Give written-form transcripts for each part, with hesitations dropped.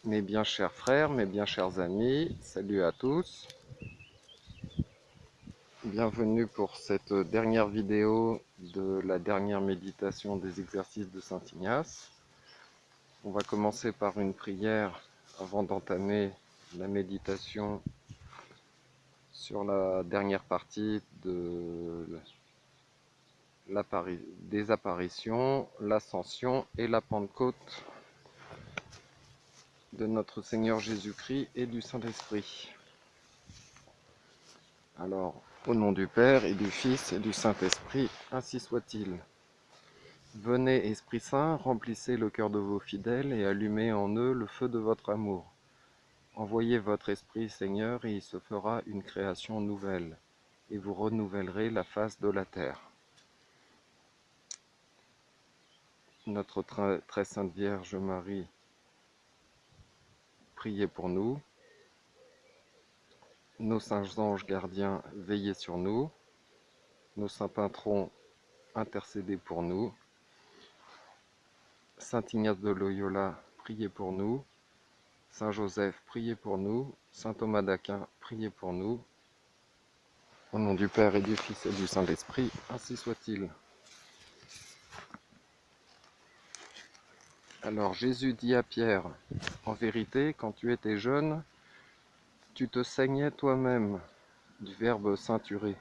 Mes bien chers frères, mes bien chers amis, salut à tous. Bienvenue pour cette dernière vidéo de la dernière méditation des exercices de Saint Ignace. On va commencer par une prière avant d'entamer la méditation sur la dernière partie des apparitions, l'ascension et la Pentecôte de notre Seigneur Jésus-Christ et du Saint-Esprit. Alors, au nom du Père et du Fils et du Saint-Esprit, ainsi soit-il. Venez, Esprit Saint, remplissez le cœur de vos fidèles et allumez en eux le feu de votre amour. Envoyez votre Esprit, Seigneur, et il se fera une création nouvelle, et vous renouvellerez la face de la terre. Notre très sainte Vierge Marie, priez pour nous. Nos saints anges gardiens, veillez sur nous. Nos saints patrons, intercédez pour nous. Saint Ignace de Loyola, priez pour nous. Saint Joseph, priez pour nous. Saint Thomas d'Aquin, priez pour nous. Au nom du Père et du Fils et du Saint-Esprit, ainsi soit-il. Alors Jésus dit à Pierre, en vérité, quand tu étais jeune, tu te saignais toi-même, du verbe ceinturer,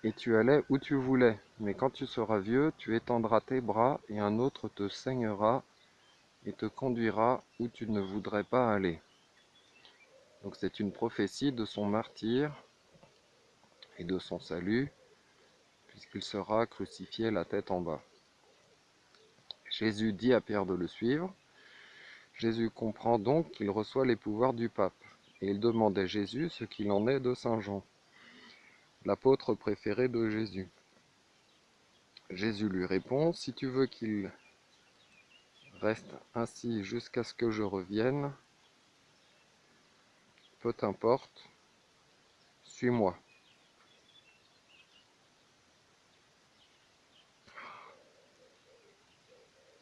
et tu allais où tu voulais, mais quand tu seras vieux, tu étendras tes bras, et un autre te saignera et te conduira où tu ne voudrais pas aller. Donc c'est une prophétie de son martyre et de son salut, puisqu'il sera crucifié la tête en bas. Jésus dit à Pierre de le suivre. Jésus comprend donc qu'il reçoit les pouvoirs du pape, et il demande à Jésus ce qu'il en est de Saint Jean, l'apôtre préféré de Jésus. Jésus lui répond, « Si tu veux qu'il reste ainsi jusqu'à ce que je revienne, peu t'importe, suis-moi. »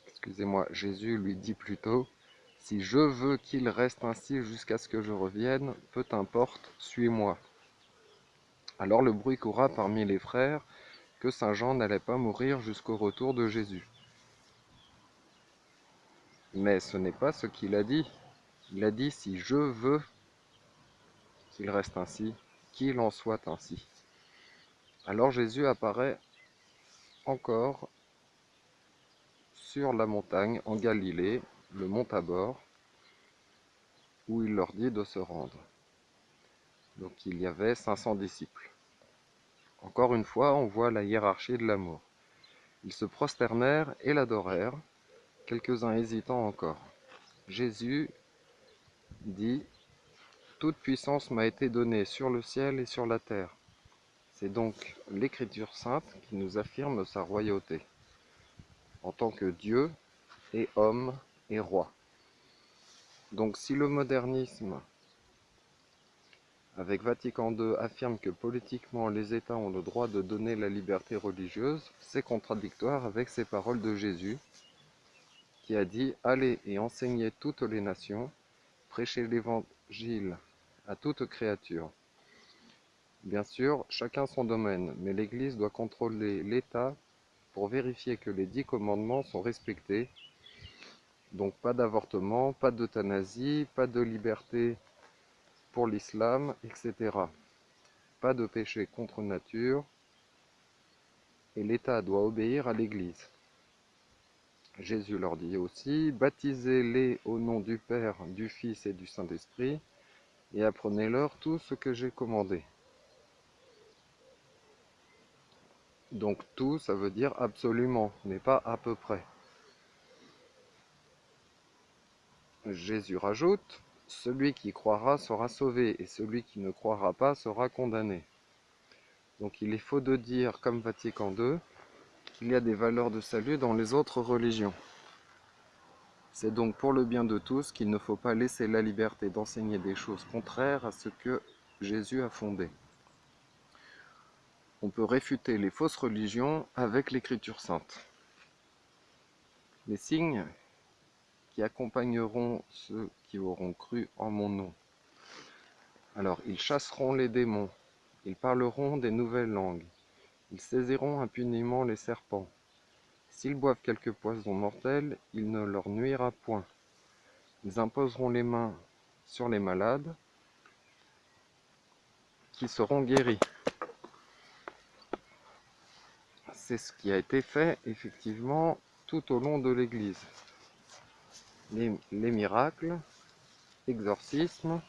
Excusez-moi, Jésus lui dit plutôt, « Si je veux qu'il reste ainsi jusqu'à ce que je revienne, peu t'importe, suis-moi. » Alors le bruit coura parmi les frères que Saint Jean n'allait pas mourir jusqu'au retour de Jésus. Mais ce n'est pas ce qu'il a dit. Il a dit, si je veux qu'il reste ainsi, qu'il en soit ainsi. Alors Jésus apparaît encore sur la montagne en Galilée, le mont Tabor, où il leur dit de se rendre. Donc il y avait 500 disciples. Encore une fois, on voit la hiérarchie de l'amour. Ils se prosternèrent et l'adorèrent, quelques-uns hésitant encore. Jésus dit, « Toute puissance m'a été donnée sur le ciel et sur la terre. » C'est donc l'Écriture sainte qui nous affirme sa royauté, en tant que Dieu et homme et roi. Donc si le modernisme, avec Vatican II, affirme que politiquement les États ont le droit de donner la liberté religieuse, c'est contradictoire avec ces paroles de Jésus, qui a dit « Allez et enseignez toutes les nations, prêchez l'évangile à toute créature. » Bien sûr, chacun son domaine, mais l'Église doit contrôler l'État pour vérifier que les 10 commandements sont respectés. Donc pas d'avortement, pas d'euthanasie, pas de liberté pour l'islam, etc. Pas de péché contre nature, et l'État doit obéir à l'Église. Jésus leur dit aussi, baptisez-les au nom du Père, du Fils et du Saint-Esprit, et apprenez-leur tout ce que j'ai commandé. Donc tout, ça veut dire absolument, mais pas à peu près. Jésus rajoute, celui qui croira sera sauvé, et celui qui ne croira pas sera condamné. Donc il est faux de dire, comme Vatican II, qu'il y a des valeurs de salut dans les autres religions. C'est donc pour le bien de tous qu'il ne faut pas laisser la liberté d'enseigner des choses contraires à ce que Jésus a fondé. On peut réfuter les fausses religions avec l'Écriture sainte. Les signes qui accompagneront ceux qui auront cru en mon nom. Alors, ils chasseront les démons, ils parleront des nouvelles langues, ils saisiront impunément les serpents. S'ils boivent quelque poison mortel, il ne leur nuira point. Ils imposeront les mains sur les malades, qui seront guéris. C'est ce qui a été fait, effectivement, tout au long de l'Église. Les miracles, exorcismes,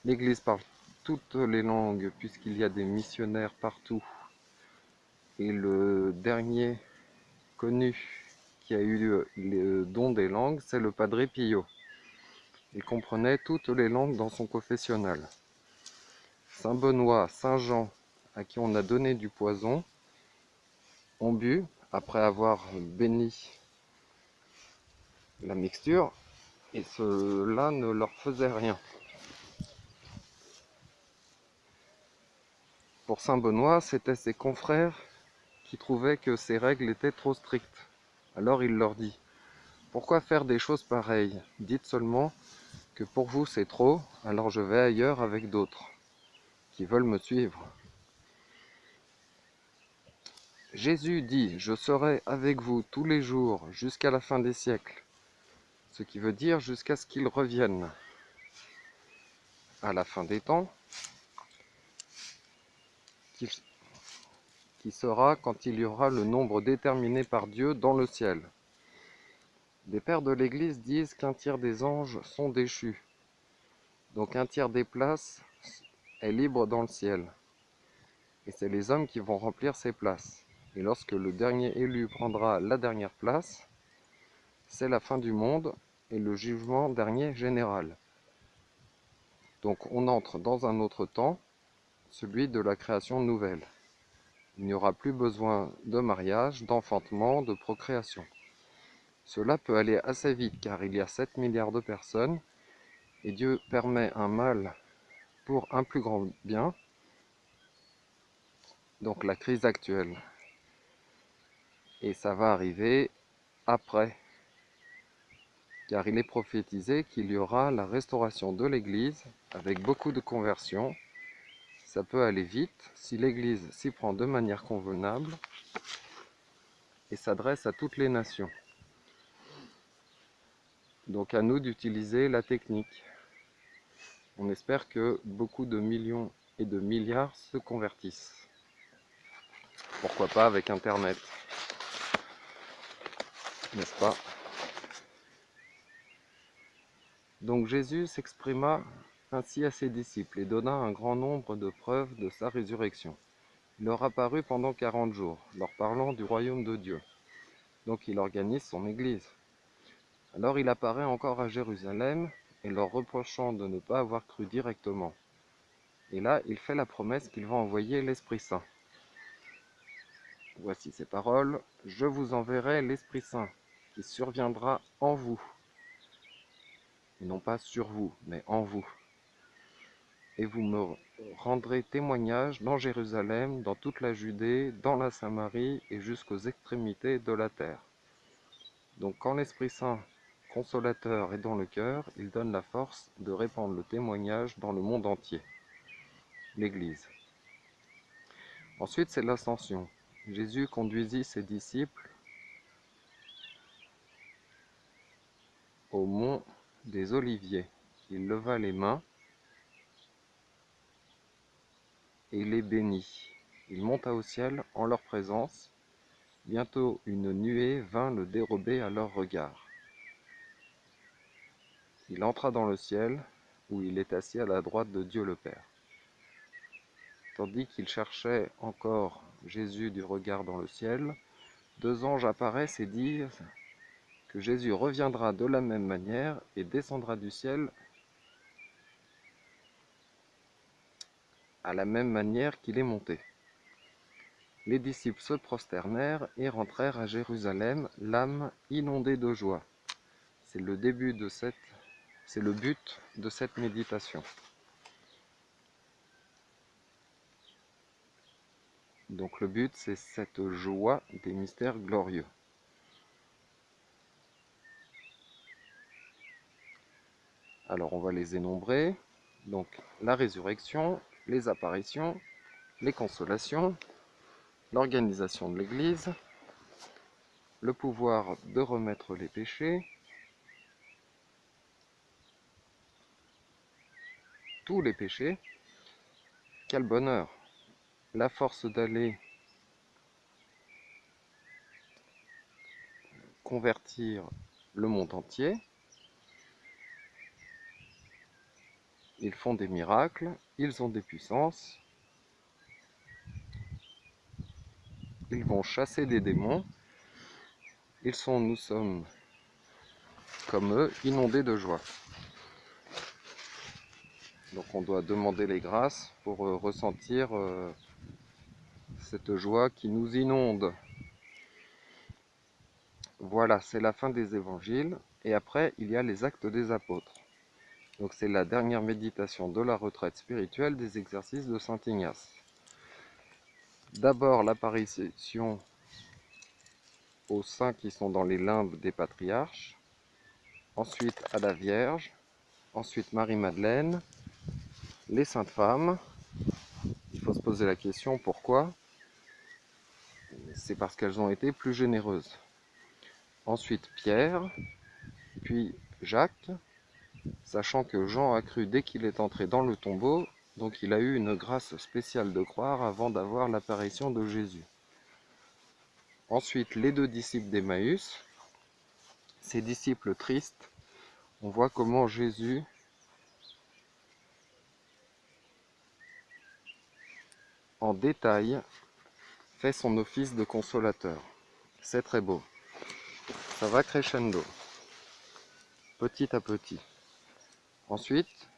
l'Église parle toutes les langues, puisqu'il y a des missionnaires partout. Et le dernier connu qui a eu le don des langues, c'est le Padre Pio. Il comprenait toutes les langues dans son confessionnal. Saint Benoît, Saint Jean, à qui on a donné du poison, ont bu, après avoir béni la mixture, et cela ne leur faisait rien. Pour Saint Benoît, c'étaient ses confrères qui trouvaient que ces règles étaient trop strictes. Alors il leur dit: pourquoi faire des choses pareilles? Dites seulement que pour vous c'est trop, alors je vais ailleurs avec d'autres qui veulent me suivre. Jésus dit: je serai avec vous tous les jours jusqu'à la fin des siècles, ce qui veut dire jusqu'à ce qu'il revienne. À la fin des temps, qui sera quand il y aura le nombre déterminé par Dieu dans le ciel. Des pères de l'Église disent qu'un tiers des anges sont déchus, donc un tiers des places est libre dans le ciel. Et c'est les hommes qui vont remplir ces places. Et lorsque le dernier élu prendra la dernière place, c'est la fin du monde et le jugement dernier général. Donc on entre dans un autre temps, celui de la création nouvelle. Il n'y aura plus besoin de mariage, d'enfantement, de procréation. Cela peut aller assez vite car il y a 7 milliards de personnes et Dieu permet un mal pour un plus grand bien, donc la crise actuelle. Et ça va arriver après, car il est prophétisé qu'il y aura la restauration de l'Église avec beaucoup de conversions. Ça peut aller vite si l'Église s'y prend de manière convenable et s'adresse à toutes les nations. Donc à nous d'utiliser la technique. On espère que beaucoup de millions et de milliards se convertissent. Pourquoi pas avec Internet, n'est-ce pas? Donc Jésus s'exprima ainsi à ses disciples et donna un grand nombre de preuves de sa résurrection. Il leur apparut pendant 40 jours, leur parlant du royaume de Dieu. Donc il organise son Église. Alors il apparaît encore à Jérusalem et leur reprochant de ne pas avoir cru directement. Et là, il fait la promesse qu'il va envoyer l'Esprit Saint. Voici ces paroles: je vous enverrai l'Esprit Saint, qui surviendra en vous. Et non pas sur vous, mais en vous. Et vous me rendrez témoignage dans Jérusalem, dans toute la Judée, dans la Samarie et jusqu'aux extrémités de la terre. Donc quand l'Esprit Saint consolateur est dans le cœur, il donne la force de répandre le témoignage dans le monde entier, l'Église. Ensuite, c'est l'ascension. Jésus conduisit ses disciples au mont des Oliviers. Il leva les mains et les bénit. Il monta au ciel en leur présence. Bientôt une nuée vint le dérober à leurs regards. Il entra dans le ciel, où il est assis à la droite de Dieu le Père. Tandis qu'il cherchait encore Jésus du regard dans le ciel, 2 anges apparaissent et disent que Jésus reviendra de la même manière et descendra du ciel à la même manière qu'il est monté. Les disciples se prosternèrent et rentrèrent à Jérusalem, l'âme inondée de joie. C'est le but de cette méditation. Donc le but, c'est cette joie des mystères glorieux. Alors on va les énombrer. Donc la résurrection, les apparitions, les consolations, l'organisation de l'Église, le pouvoir de remettre les péchés, tous les péchés. Quel bonheur! La force d'aller convertir le monde entier. Ils font des miracles, ils ont des puissances, ils vont chasser des démons. Nous sommes comme eux, inondés de joie. Donc on doit demander les grâces pour ressentir cette joie qui nous inonde. Voilà, c'est la fin des évangiles. Et après, il y a les actes des apôtres. Donc c'est la dernière méditation de la retraite spirituelle des exercices de Saint Ignace. D'abord l'apparition aux saints qui sont dans les limbes des patriarches, ensuite à la Vierge, ensuite Marie-Madeleine, les saintes femmes. Il faut se poser la question pourquoi? C'est parce qu'elles ont été plus généreuses. Ensuite Pierre, puis Jacques, sachant que Jean a cru dès qu'il est entré dans le tombeau, donc il a eu une grâce spéciale de croire avant d'avoir l'apparition de Jésus. Ensuite les 2 disciples d'Emmaüs, ces disciples tristes, on voit comment Jésus en détail fait son office de consolateur. C'est très beau. Ça va crescendo, petit à petit. Ensuite,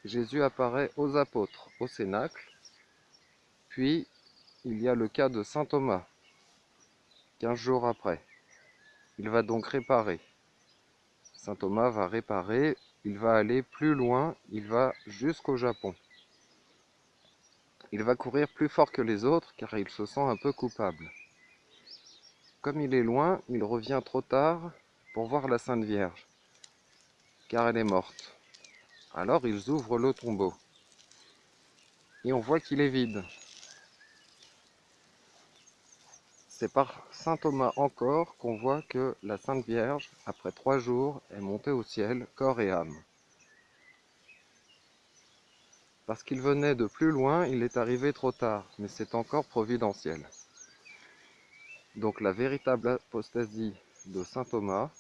Jésus apparaît aux apôtres, au cénacle. Puis, il y a le cas de saint Thomas, 15 jours après. Il va donc réparer. Saint Thomas va réparer, il va aller plus loin, il va jusqu'au Japon. Il va courir plus fort que les autres car il se sent un peu coupable. Comme il est loin, il revient trop tard pour voir la Sainte Vierge, car elle est morte. Alors ils ouvrent le tombeau. Et on voit qu'il est vide. C'est par saint Thomas encore qu'on voit que la Sainte Vierge, après 3 jours, est montée au ciel, corps et âme. Parce qu'il venait de plus loin, il est arrivé trop tard, mais c'est encore providentiel. Donc la véritable apostasie de saint Thomas,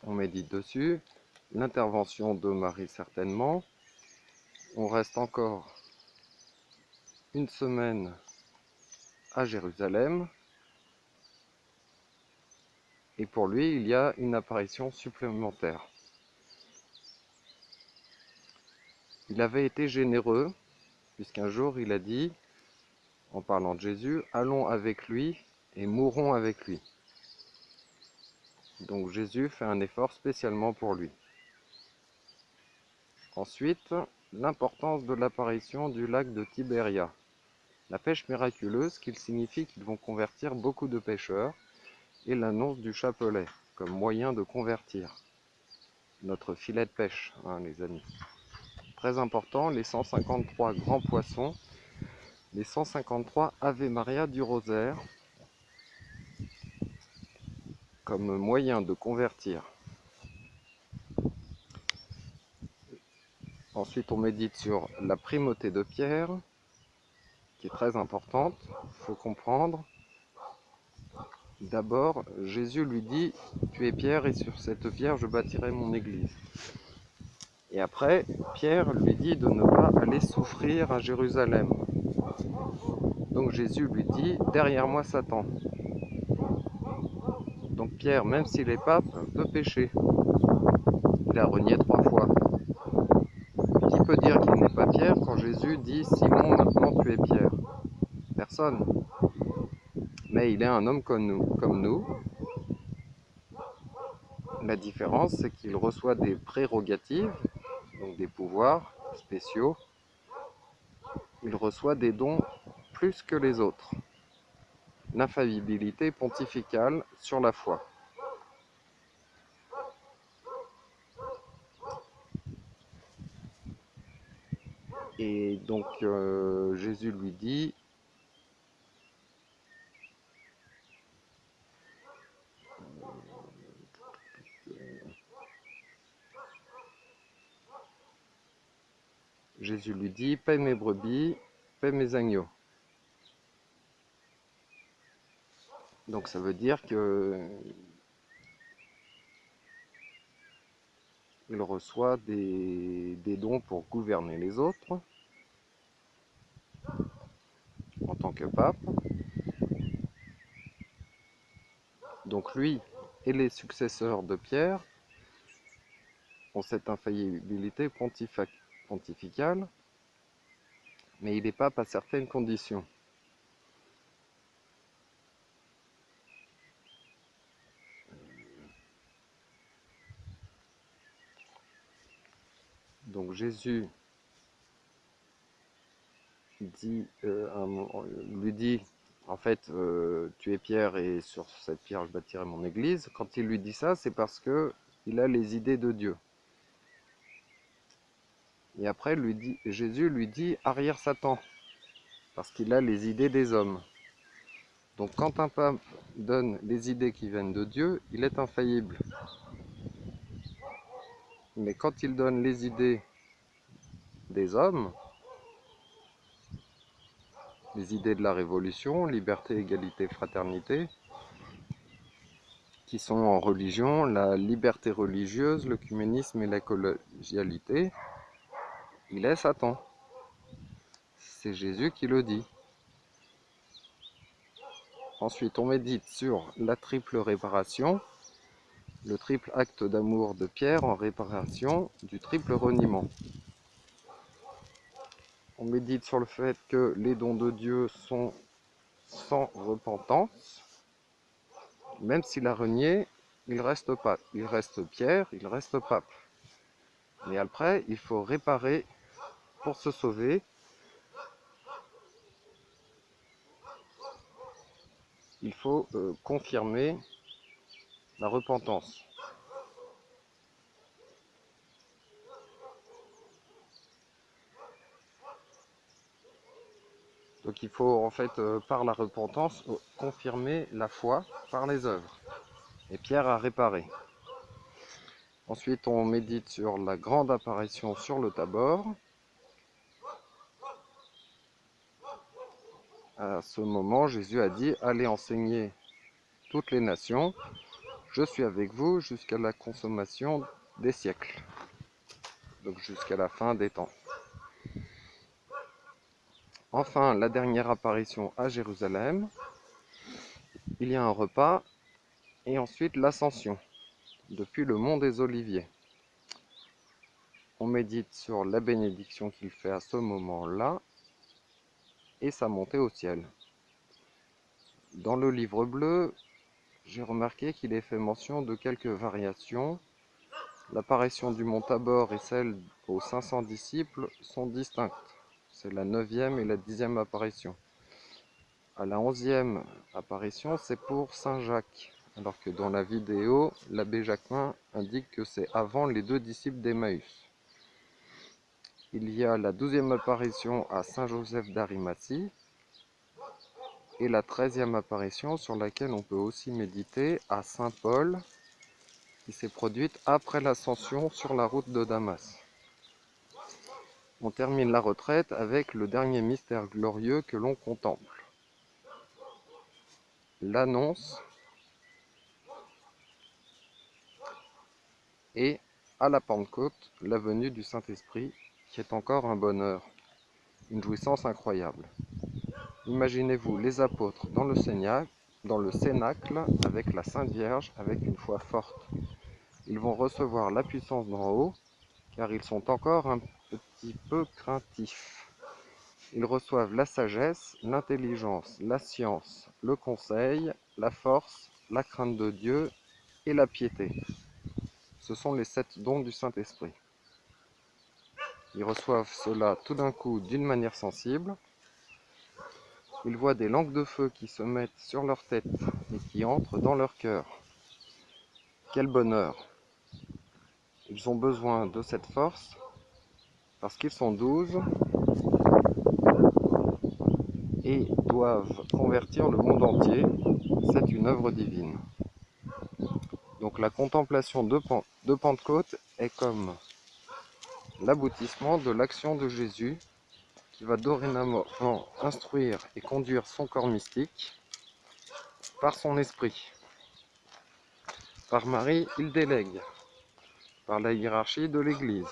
on médite dessus, l'intervention de Marie certainement, on reste encore une semaine à Jérusalem, et pour lui il y a une apparition supplémentaire. Il avait été généreux, puisqu'un jour il a dit, en parlant de Jésus, allons avec lui et mourrons avec lui. Donc Jésus fait un effort spécialement pour lui. Ensuite, l'importance de l'apparition du lac de Tibéria. La pêche miraculeuse, qui signifie qu'ils vont convertir beaucoup de pêcheurs, et l'annonce du chapelet, comme moyen de convertir. Notre filet de pêche, les amis. Très important, les 153 grands poissons, les 153 Ave Maria du rosaire, comme moyen de convertir. Ensuite, on médite sur la primauté de Pierre, qui est très importante, il faut comprendre. D'abord, Jésus lui dit, tu es Pierre et sur cette pierre je bâtirai mon église. Et après, Pierre lui dit de ne pas aller souffrir à Jérusalem. Donc Jésus lui dit, derrière moi Satan. Donc Pierre, même s'il est pape, peut pécher. Il a renié 3 fois. Qui peut dire qu'il n'est pas Pierre quand Jésus dit, Simon, maintenant tu es Pierre? Personne. Mais il est un homme comme nous. La différence, c'est qu'il reçoit des prérogatives, donc des pouvoirs spéciaux. Il reçoit des dons plus que les autres. L'infaillibilité pontificale sur la foi. Et donc Jésus lui dit, paie mes brebis, paie mes agneaux. Donc ça veut dire que il reçoit des dons pour gouverner les autres en tant que pape. Donc lui et les successeurs de Pierre ont cette infaillibilité pontificale, mais il est pape à certaines conditions. Donc Jésus lui dit, en fait, tu es Pierre et sur cette pierre je bâtirai mon église. Quand il lui dit ça, c'est parce que il a les idées de Dieu. Et après, Jésus lui dit, arrière Satan, parce qu'il a les idées des hommes. Donc quand un pape donne les idées qui viennent de Dieu, il est infaillible. Mais quand il donne les idées des hommes, les idées de la révolution, liberté, égalité, fraternité, qui sont en religion, la liberté religieuse, l'œcuménisme et la collégialité, il est Satan. C'est Jésus qui le dit. Ensuite, on médite sur la triple réparation, le triple acte d'amour de Pierre en réparation du triple reniement. On médite sur le fait que les dons de Dieu sont sans repentance. Même s'il a renié, il reste pape. Il reste Pierre, il reste pape. Mais après, il faut réparer pour se sauver. Il faut confirmer la repentance. Donc il faut en fait, par la repentance, confirmer la foi par les œuvres. Et Pierre a réparé. Ensuite, on médite sur la grande apparition sur le Tabor. À ce moment, Jésus a dit, allez enseigner toutes les nations, je suis avec vous jusqu'à la consommation des siècles. Donc jusqu'à la fin des temps. Enfin, la dernière apparition à Jérusalem, il y a un repas et ensuite l'ascension depuis le mont des Oliviers. On médite sur la bénédiction qu'il fait à ce moment-là et sa montée au ciel. Dans le livre bleu, j'ai remarqué qu'il est fait mention de quelques variations. L'apparition du mont Tabor et celle aux 500 disciples sont distinctes. C'est la 9e et la 10e apparition. À la 11e apparition, c'est pour Saint Jacques, alors que dans la vidéo, l'abbé Jacquemin indique que c'est avant les 2 disciples d'Emmaüs. Il y a la 12e apparition à Saint Joseph d'Arimathie et la 13e apparition sur laquelle on peut aussi méditer à Saint Paul, qui s'est produite après l'ascension sur la route de Damas. On termine la retraite avec le dernier mystère glorieux que l'on contemple. L'annonce et à la Pentecôte, la venue du Saint-Esprit, qui est encore un bonheur, une jouissance incroyable. Imaginez-vous les apôtres dans le cénacle, avec la Sainte Vierge, avec une foi forte. Ils vont recevoir la puissance d'en haut, car ils sont encore un petit peu craintifs. Ils reçoivent la sagesse, l'intelligence, la science, le conseil, la force, la crainte de Dieu et la piété. Ce sont les 7 dons du Saint-Esprit. Ils reçoivent cela tout d'un coup d'une manière sensible. Ils voient des langues de feu qui se mettent sur leur tête et qui entrent dans leur cœur. Quel bonheur! Ils ont besoin de cette force parce qu'ils sont 12 et doivent convertir le monde entier. C'est une œuvre divine. Donc la contemplation de Pentecôte est comme l'aboutissement de l'action de Jésus qui va dorénavant instruire et conduire son corps mystique par son esprit. Par Marie, il délègue, par la hiérarchie de l'Église.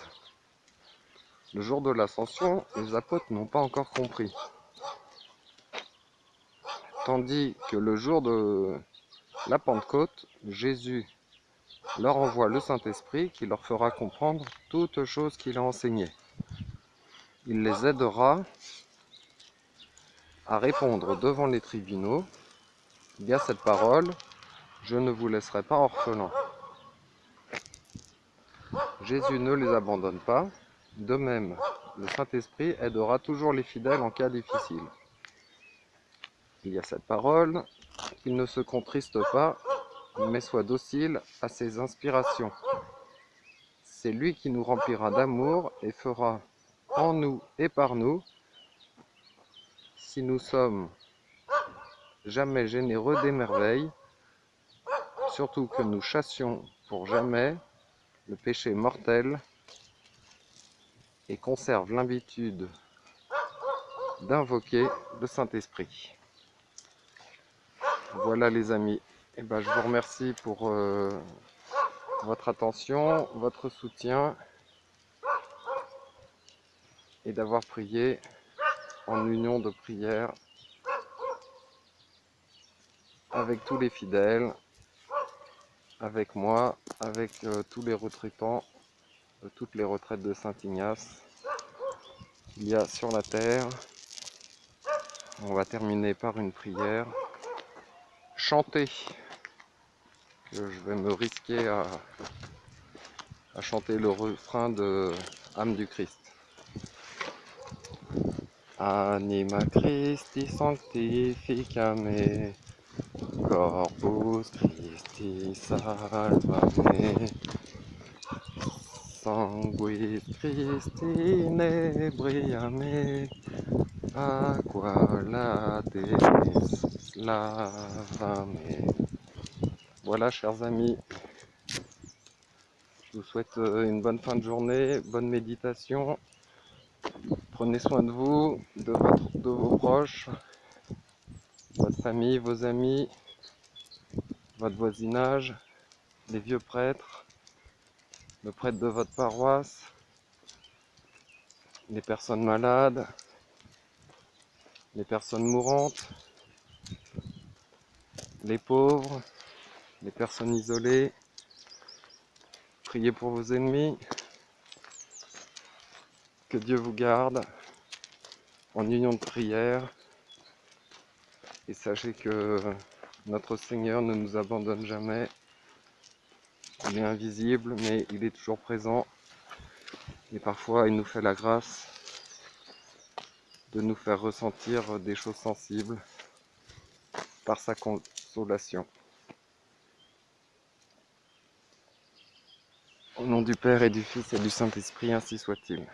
Le jour de l'Ascension, les apôtres n'ont pas encore compris. Tandis que le jour de la Pentecôte, Jésus leur envoie le Saint-Esprit qui leur fera comprendre toutes choses qu'il a enseignées. Il les aidera à répondre devant les tribunaux. Il y a cette parole, je ne vous laisserai pas orphelins. Jésus ne les abandonne pas. De même, le Saint-Esprit aidera toujours les fidèles en cas difficile. Il y a cette parole, qu'il ne se contriste pas, mais soit docile à ses inspirations. C'est lui qui nous remplira d'amour et fera en nous et par nous, si nous sommes jamais généreux des merveilles, surtout que nous chassions pour jamais le péché mortel et conserve l'habitude d'invoquer le Saint-Esprit. Voilà les amis, je vous remercie pour votre attention, votre soutien et d'avoir prié en union de prière avec tous les fidèles, avec moi, avec tous les retraitants de toutes les retraites de Saint-Ignace qu'il y a sur la terre. On va terminer par une prière chantée, que je vais me risquer à chanter le refrain de Âme du Christ. Anima Christi sanctificame, Corpus Christi salvame, Sanguis Christi inebriame, Aqua lateris lavame. Voilà, chers amis, je vous souhaite une bonne fin de journée, bonne méditation. Prenez soin de vous, de vos proches, votre famille, vos amis, votre voisinage, les vieux prêtres, le prêtre de votre paroisse, les personnes malades, les personnes mourantes, les pauvres, les personnes isolées. Priez pour vos ennemis. Que Dieu vous garde en union de prière. Et sachez que notre Seigneur ne nous abandonne jamais. Il est invisible, mais il est toujours présent. Et parfois, il nous fait la grâce de nous faire ressentir des choses sensibles par sa consolation. Au nom du Père et du Fils et du Saint-Esprit, ainsi soit-il.